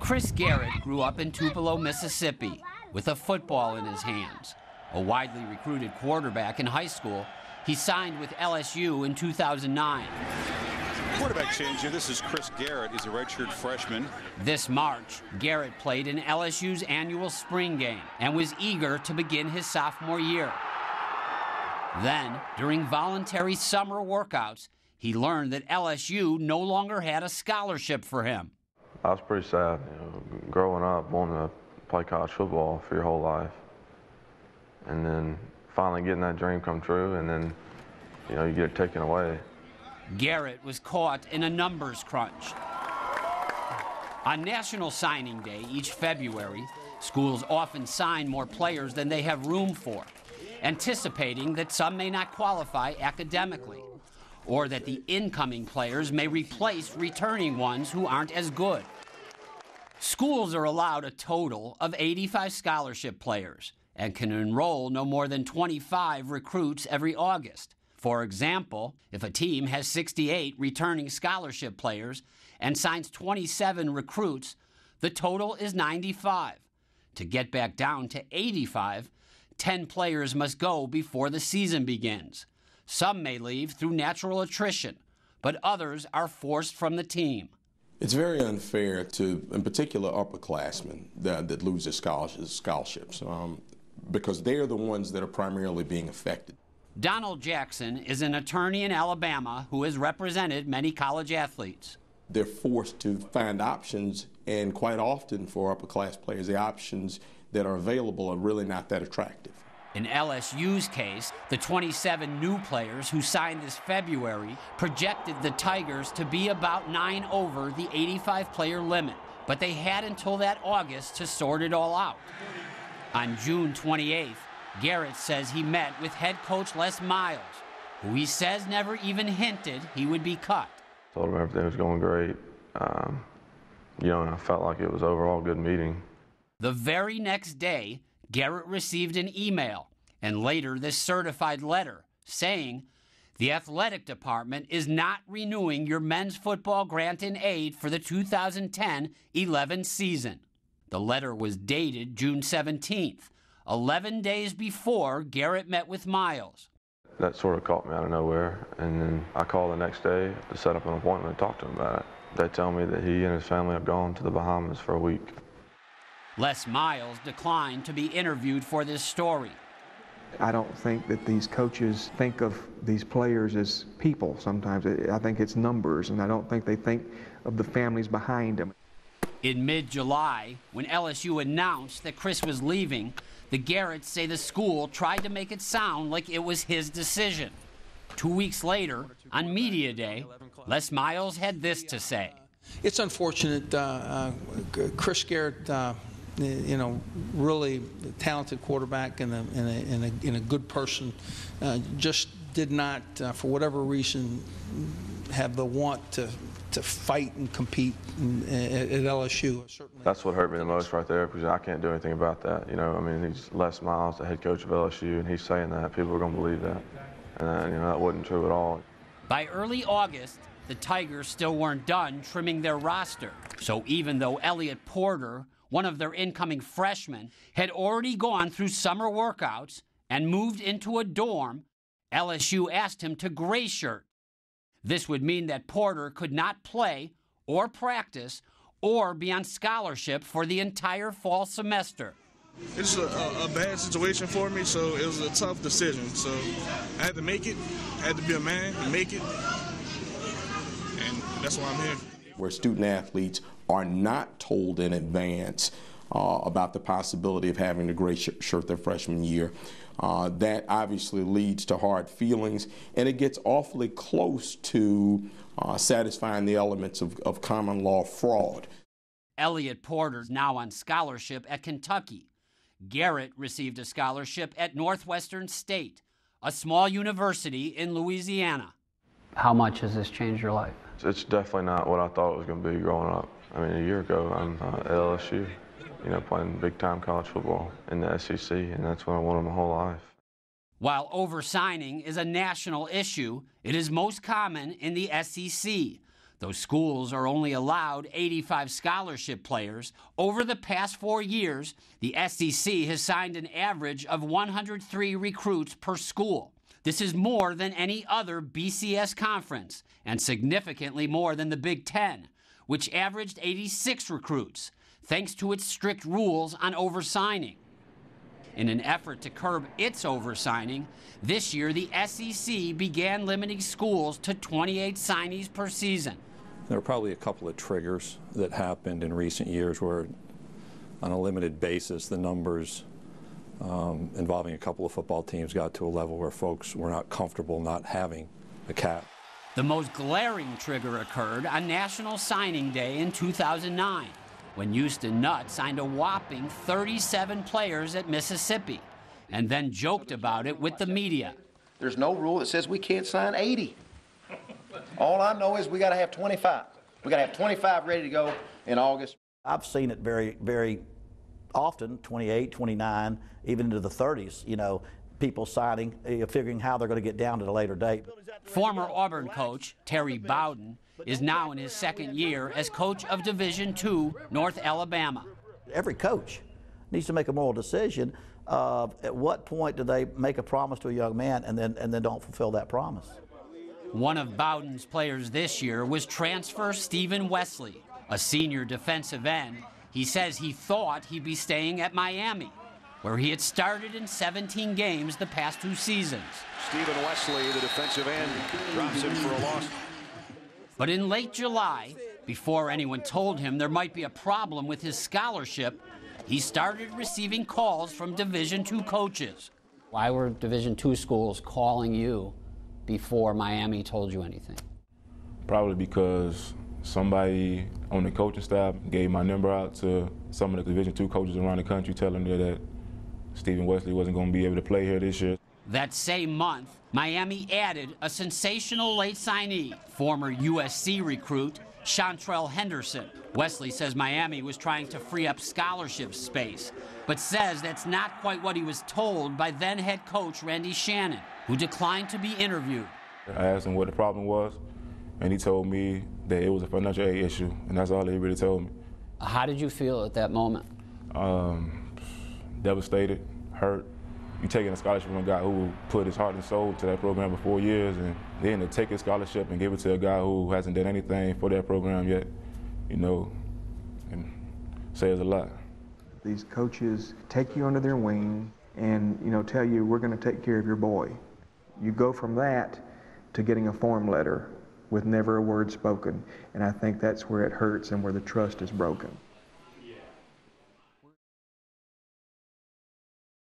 Chris Garrett grew up in Tupelo, Mississippi, with a football in his hands. A widely recruited quarterback in high school, he signed with LSU in 2009. Quarterback change here. This is Chris Garrett. He's a redshirt freshman. This March, Garrett played in LSU's annual spring game and was eager to begin his sophomore year. Then, during voluntary summer workouts, he learned that LSU no longer had a scholarship for him. I was pretty sad, growing up wanting to play college football for your whole life. And then finally getting that dream come true, and then, you get it taken away. Garrett was caught in a numbers crunch. On National Signing Day each February, schools often sign more players than they have room for, anticipating that some may not qualify academically, or that the incoming players may replace returning ones who aren't as good. Schools are allowed a total of 85 scholarship players and can enroll no more than 25 recruits every August. For example, if a team has 68 returning scholarship players and signs 27 recruits, the total is 95. To get back down to 85, 10 players must go before the season begins. Some may leave through natural attrition, but others are forced from the team. It's very unfair to, in particular, upperclassmen that lose their scholarships because they're the ones that are primarily being affected. Donald Jackson is an attorney in Alabama who has represented many college athletes. They're forced to find options, and quite often for upper-class players, the options that are available are really not that attractive. In LSU's case, the 27 new players who signed this February projected the Tigers to be about 9 over the 85-player limit, but they had until that August to sort it all out. On June 28th, Garrett says he met with head coach Les Miles, who he says never even hinted he would be cut. Told him everything was going great, and I felt like it was overall a good meeting. The very next day, Garrett received an email and later this certified letter saying, "The athletic department is not renewing your men's football grant and aid for the 2010-11 season." The letter was dated June 17th, 11 days before Garrett met with Miles. That sort of caught me out of nowhere, and then I called the next day to set up an appointment to talk to him about it. They tell me that he and his family have gone to the Bahamas for a week. Les Miles declined to be interviewed for this story. I don't think that these coaches think of these players as people sometimes. I think it's numbers, and I don't think they think of the families behind them. In mid-July, when LSU announced that Chris was leaving, the Garretts say the school tried to make it sound like it was his decision. 2 weeks later, on Media Day, Les Miles had this to say. It's unfortunate. Chris Garrett, really talented quarterback and a good person, just did not, for whatever reason, have the want to fight and compete at LSU. Certainly. That's what hurt me the most right there, because I can't do anything about that. He's Les Miles, the head coach of LSU, and he's saying that. People are going to believe that. And, that wasn't true at all. By early August, the Tigers still weren't done trimming their roster. So even though Elliott Porter, one of their incoming freshmen, had already gone through summer workouts and moved into a dorm, LSU asked him to gray shirt. This would mean that Porter could not play or practice or be on scholarship for the entire fall semester. It's a bad situation for me, so it was a tough decision. So I had to make it. I had to be a man and make it. And that's why I'm here. Where student athletes are not told in advance about the possibility of having to gray shirt their freshman year, that obviously leads to hard feelings, and it gets awfully close to satisfying the elements of common law fraud. Elliott Porter's now on scholarship at Kentucky. Garrett received a scholarship at Northwestern State, a small university in Louisiana. How much has this changed your life? It's definitely not what I thought it was going to be growing up. A year ago, I'm at LSU, playing big-time college football in the SEC, and that's what I wanted my whole life. While oversigning is a national issue, it is most common in the SEC, Those schools are only allowed 85 scholarship players. Over the past 4 years, the SEC has signed an average of 103 recruits per school. This is more than any other BCS conference, and significantly more than the Big Ten, which averaged 86 recruits, thanks to its strict rules on oversigning. In an effort to curb its oversigning, this year the SEC began limiting schools to 28 signees per season. There are probably a couple of triggers that happened in recent years where, on a limited basis, the numbers involving a couple of football teams got to a level where folks were not comfortable not having a cap. The most glaring trigger occurred on National Signing Day in 2009, when Houston Nutt signed a whopping 37 players at Mississippi, and then joked about it with the media. There's no rule that says we can't sign 80. All I know is we got to have 25. We got to have 25 ready to go in August. I've seen it very, very often, 28, 29, even into the 30s, you know, people signing, figuring how they're going to get down at a later date. Former Auburn coach Terry Bowden is now in his second year as coach of Division II, North Alabama. Every coach needs to make a moral decision of at what point do they make a promise to a young man and then don't fulfill that promise. One of Bowden's players this year was transfer Stephen Wesley, a senior defensive end. He says he thought he'd be staying at Miami, where he had started in 17 games the past 2 seasons. Stephen Wesley, the defensive end, drops him for a loss. But in late July, before anyone told him there might be a problem with his scholarship, he started receiving calls from Division II coaches. Why were Division II schools calling you before Miami told you anything? Probably because somebody on the coaching staff gave my number out to some of the Division II coaches around the country, telling them that Stephen Wesley wasn't going to be able to play here this year. That same month, Miami added a sensational late signee, former USC recruit Chantrell Henderson. Wesley says Miami was trying to free up scholarship space, but says that's not quite what he was told by then head coach Randy Shannon, who declined to be interviewed. I asked him what the problem was, and he told me that it was a financial aid issue, and that's all he really told me. How did you feel at that moment? Devastated, hurt. You taking a scholarship from a guy who put his heart and soul to that program for 4 years, and then to take his scholarship and give it to a guy who hasn't done anything for that program yet, you know, and says a lot. These coaches take you under their wing and, you know, tell you, we're going to take care of your boy. You go from that to getting a form letter with never a word spoken, and I think that's where it hurts and where the trust is broken.